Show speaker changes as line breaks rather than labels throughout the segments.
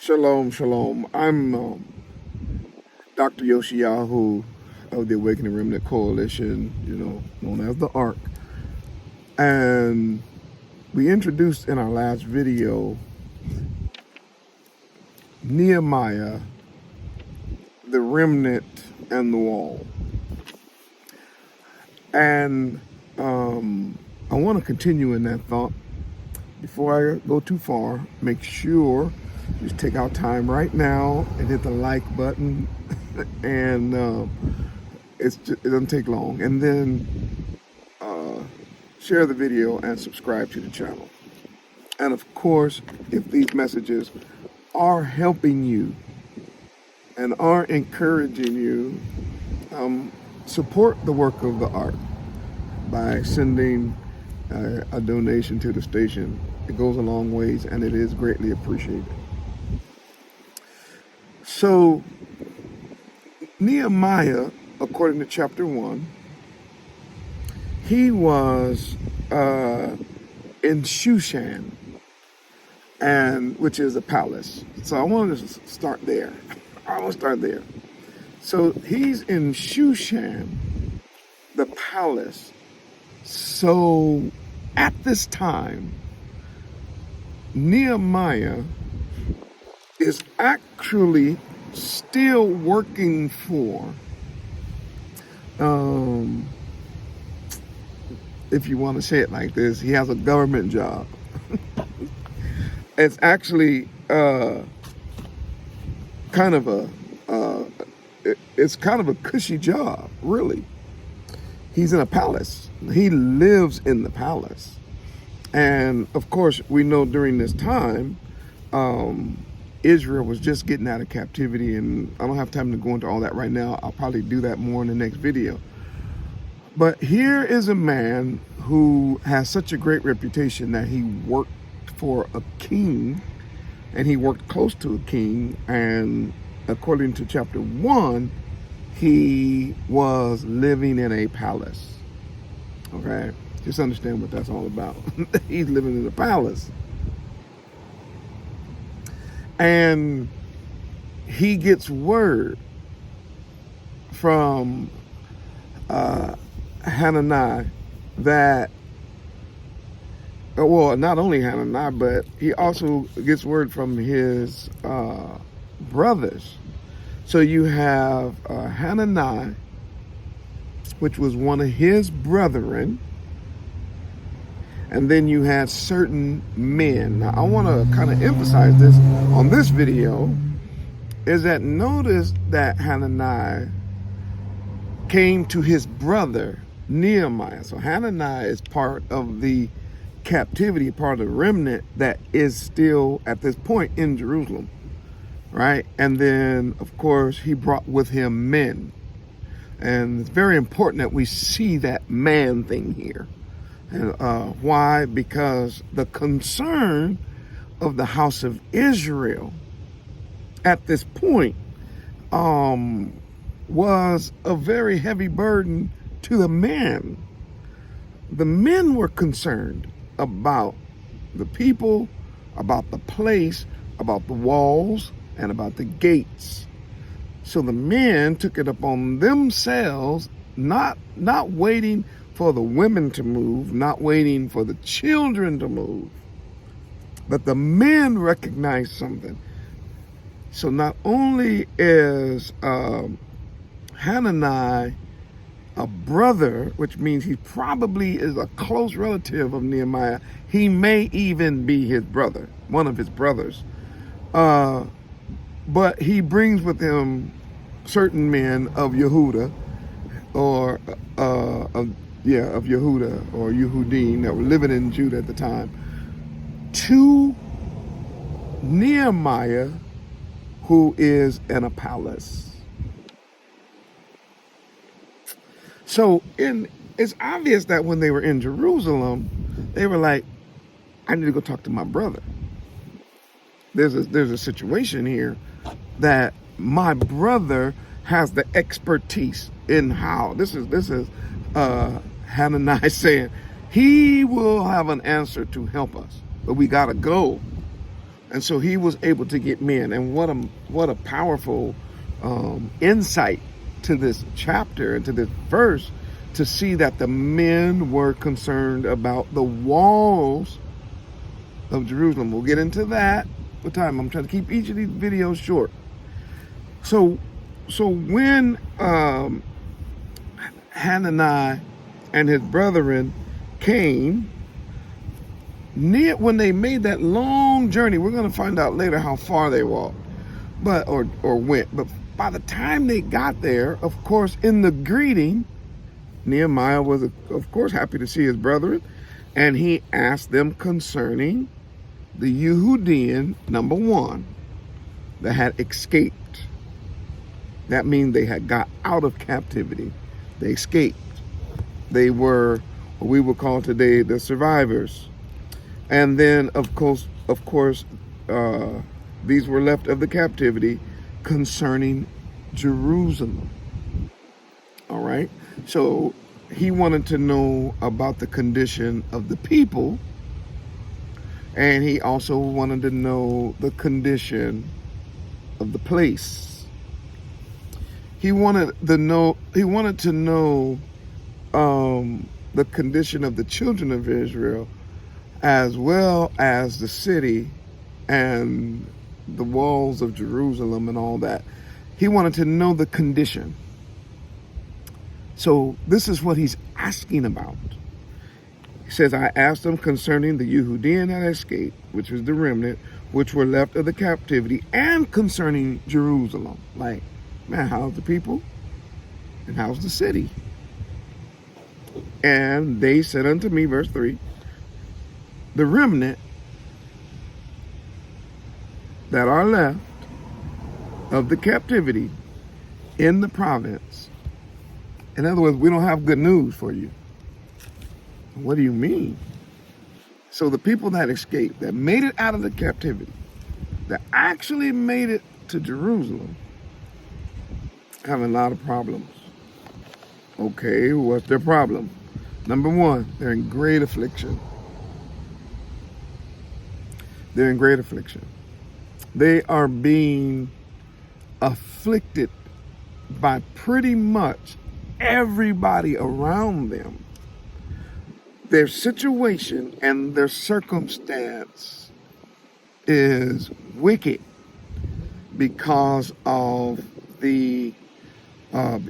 Shalom, shalom. I'm Dr. Yoshiyahu of the Awakening Remnant Coalition, known as the ARC. And we introduced in our last video Nehemiah, the remnant, and the wall. And I want to continue in that thought. Before I go too far, make sure you take our time right now and hit the like button, and it doesn't take long. And then share the video and subscribe to the channel. And of course, if these messages are helping you and are encouraging you, support the work of the ARC by sending a donation to the station. It goes a long ways, and it is greatly appreciated. So, Nehemiah, according to chapter 1, he was in Shushan, which is a palace. So I want to start there. So he's in Shushan, the palace. So at this time, Nehemiah is actually still working for, if you want to say it like this, he has a government job. It's actually kind of a cushy job, really. He's in a palace. He lives in the palace. And of course, we know during this time, Israel was just getting out of captivity, and I don't have time to go into all that right now. I'll probably do that more in the next video. But here is a man who has such a great reputation that he worked for a king, and he worked close to a king, and according to chapter 1, he was living in a palace. Okay? Just understand what that's all about. He's living in a palace. And he gets word from Hananiah that, well, not only Hananiah, but he also gets word from his brothers. So you have Hananiah, which was one of his brethren, and then you had certain men. Now, I want to kind of emphasize this on this video, is that notice that Hananiah came to his brother Nehemiah. So Hananiah is part of the captivity, part of the remnant that is still at this point in Jerusalem, right? And then, of course, he brought with him men. And it's very important that we see that man thing here. And why? Because the concern of the house of Israel at this point was a very heavy burden to the men. The men were concerned about the people, about the place, about the walls, and about the gates. So the men took it upon themselves, not waiting for the women to move, not waiting for the children to move, but the men recognized something. So not only is Hananiah a brother, which means he probably is a close relative of Nehemiah, he may even be his brother, one of his brothers. But he brings with him certain men of Yehuda, or of Yehuda or Yehudim that were living in Judah at the time, to Nehemiah, who is in a palace. So it's obvious that when they were in Jerusalem, they were like, I need to go talk to my brother. There's a situation here that my brother has the expertise in how. This is Hananiah saying he will have an answer to help us, but we gotta go. And so he was able to get men. And what a powerful insight to this chapter and to this verse, to see that the men were concerned about the walls of Jerusalem. We'll get into that with time. I'm trying to keep each of these videos short. So when Hananiah and his brethren came, when they made that long journey, we're going to find out later how far they walked, or went. But by the time they got there, of course, in the greeting, Nehemiah was, of course, happy to see his brethren, and he asked them concerning the Yehudim, number one, that had escaped. That means they had got out of captivity. They escaped. They were what we would call today the survivors. And then, of course, these were left of the captivity concerning Jerusalem. All right. So he wanted to know about the condition of the people, and he also wanted to know the condition of the place. He wanted to know the condition of the children of Israel, as well as the city and the walls of Jerusalem and all that. He wanted to know the condition. So this is what he's asking about. He says, I asked them concerning the Yehudim that escaped, which was the remnant, which were left of the captivity, and concerning Jerusalem. Like, man, how's the people? And how's the city? And they said unto me, verse 3, the remnant that are left of the captivity in the province. In other words, we don't have good news for you. What do you mean? So the people that escaped, that made it out of the captivity, that actually made it to Jerusalem, have a lot of problems. Okay, what's their problem? Number one, they're in great affliction. They're in great affliction. They are being afflicted by pretty much everybody around them. Their situation and their circumstance is wicked because of the, I'll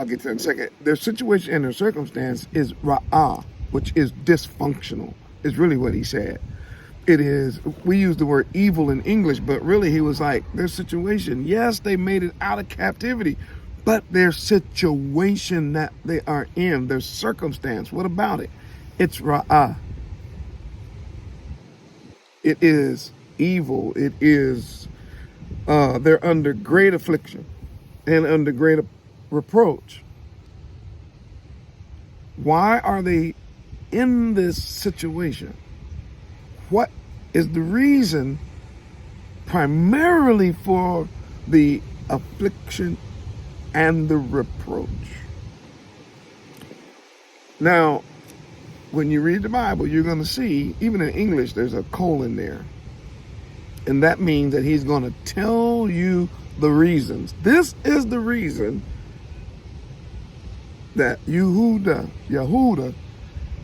get to that in a second. Their situation and their circumstance is ra'ah, which is dysfunctional, is really what he said. It is, we use the word evil in English, but really he was like, their situation, yes, they made it out of captivity, but their situation that they are in, their circumstance, what about it? It's ra'ah. It is evil. It is, they're under great affliction and under great reproach. Why are they in this situation? What is the reason primarily for the affliction and the reproach? Now, when you read the Bible, you're going to see, even in English, there's a colon there. And that means that he's going to tell you the reasons. This is the reason that Yehuda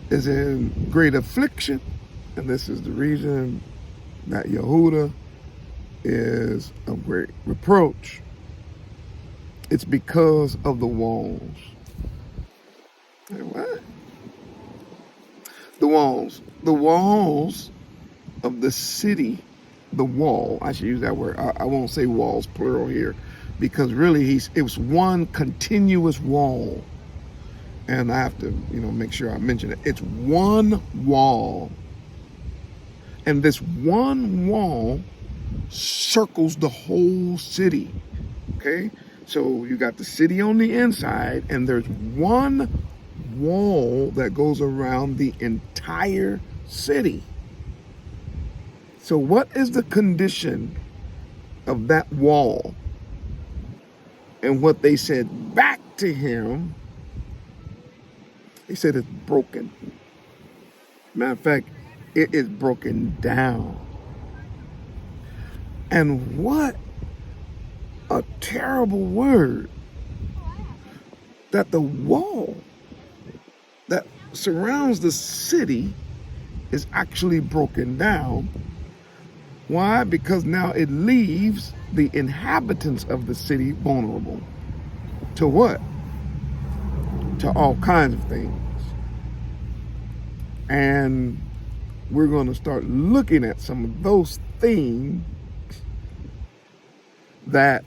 is in great affliction. And this is the reason that Yehuda is of great reproach. It's because of the walls. What? The walls of the city, the wall, I should use that word. I won't say walls, plural here, because really it was one continuous wall. And I have to, make sure I mention it. It's one wall. And this one wall circles the whole city, okay? So you got the city on the inside, and there's one wall that goes around the entire city. So what is the condition of that wall? And what they said back to him, they said it's broken. Matter of fact, it is broken down. And what a terrible word that the wall that surrounds the city is actually broken down. Why? Because now it leaves the inhabitants of the city vulnerable. To what? To all kinds of things. And we're going to start looking at some of those things that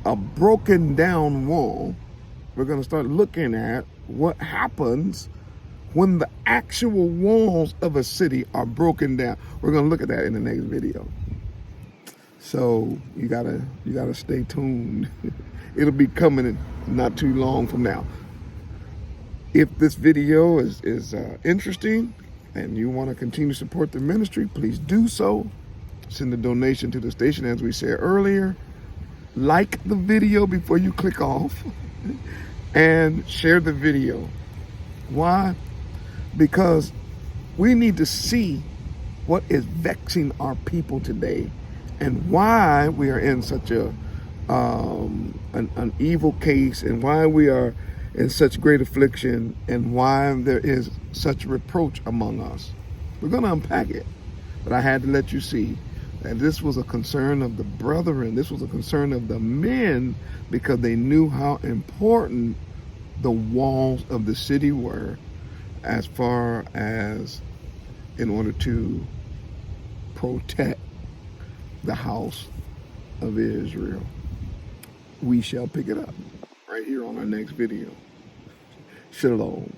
a broken down wall, we're going to start looking at what happens when the actual walls of a city are broken down. We're going to look at that in the next video. So you gotta stay tuned. It'll be coming in not too long from now. If this video is interesting and you want to continue to support the ministry, please do so. Send a donation to the station, as we said earlier. Like the video before you click off and share the video. Why? Because we need to see what is vexing our people today and why we are in such an evil case, and why we are in such great affliction, and why there is such reproach among us. We're going to unpack it, but I had to let you see that this was a concern of the brethren. This was a concern of the men, because they knew how important the walls of the city were, as far as in order to protect the house of Israel. We shall pick it up right here on our next video. Shalom.